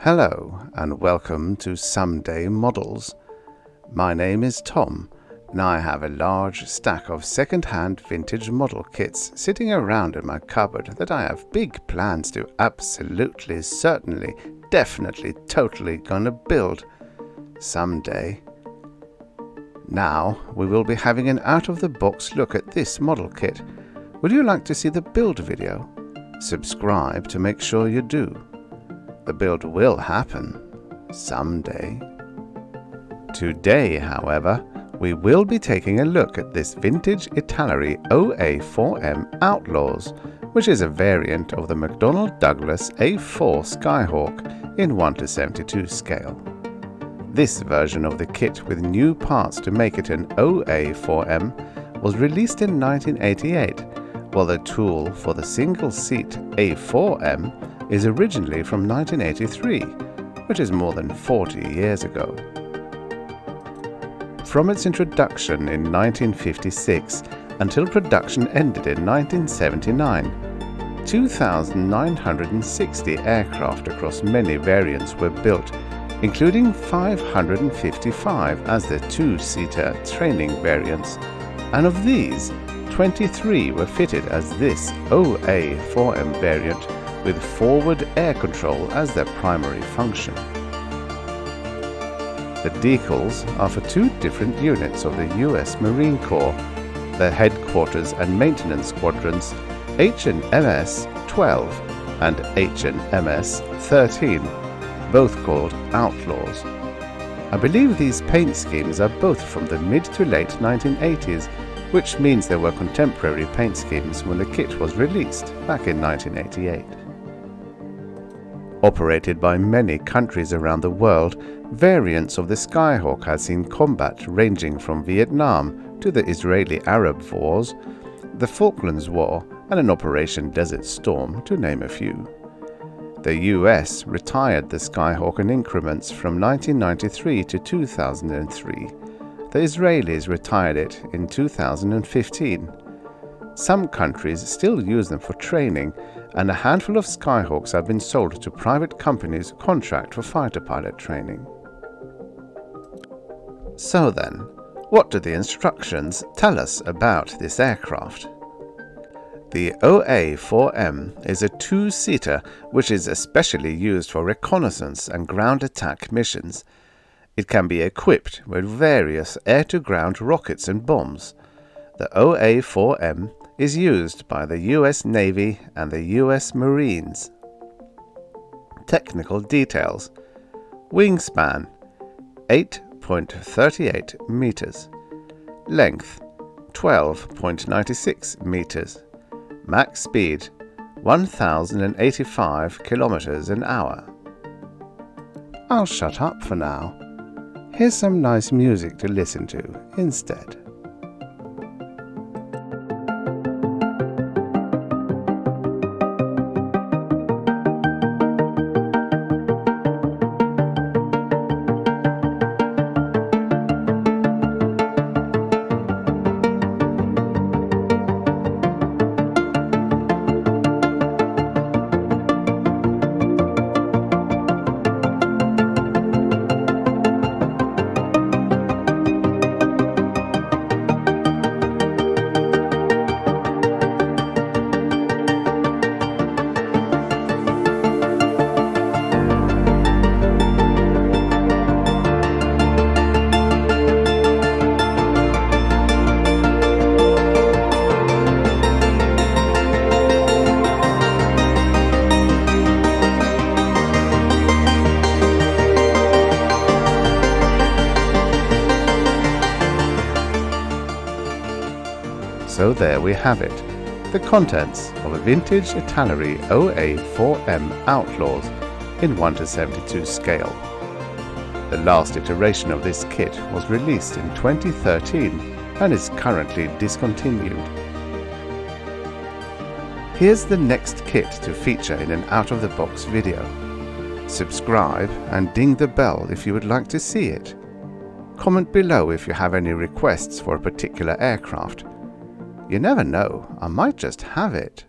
Hello and welcome to Someday Models. My name is Tom and I have a large stack of second-hand vintage model kits sitting around in my cupboard that I have big plans to absolutely, certainly, definitely, totally gonna build someday. Now we will be having an out-of-the-box look at this model kit. Would you like to see the build video? Subscribe to make sure you do. The build will happen someday. Today, however, we will be taking a look at this vintage Italeri OA-4M Outlaws, which is a variant of the McDonnell Douglas A4 Skyhawk in 1:72 scale. This version of the kit with new parts to make it an OA-4M was released in 1988, while the tool for the single-seat A4M is originally from 1983, which is more than 40 years ago. From its introduction in 1956 until production ended in 1979, 2,960 aircraft across many variants were built, including 555 as the two-seater training variants, and of these, 23 were fitted as this OA-4M variant with forward air control as their primary function. The Decals are for two different units of the US Marine Corps, the headquarters and maintenance squadrons HMS 12 and HMS 13, both called Outlaws. I believe these paint schemes are both from the mid to late 1980s, which means there were contemporary paint schemes when the kit was released back in 1988. Operated by many countries around the world, variants of the Skyhawk have seen combat ranging from Vietnam to the Israeli-Arab Wars, the Falklands War, and an Operation Desert Storm, to name a few. The US retired the Skyhawk in increments from 1993 to 2003. The Israelis retired it in 2015. Some countries still use them for training, and a handful of Skyhawks have been sold to private companies who contract for fighter pilot training. So then, what do the instructions tell us about this aircraft? The OA-4M is a two-seater which is especially used for reconnaissance and ground attack missions. It can be equipped with various air-to-ground rockets and bombs. The OA-4M is used by the US Navy and the US Marines. Technical details: wingspan 8.38 meters, length 12.96 meters, max speed 1,085 kilometers an hour. I'll shut up for now. Here's some nice music to listen to instead. So there we have it, the contents of a vintage Italeri OA-4M Outlaws in 1:72 scale. The last iteration of this kit was released in 2013 and is currently discontinued. Here's the next kit to feature in an out-of-the-box video. Subscribe and ding the bell if you would like to see it. Comment below if you have any requests for a particular aircraft. You never know, I might just have it.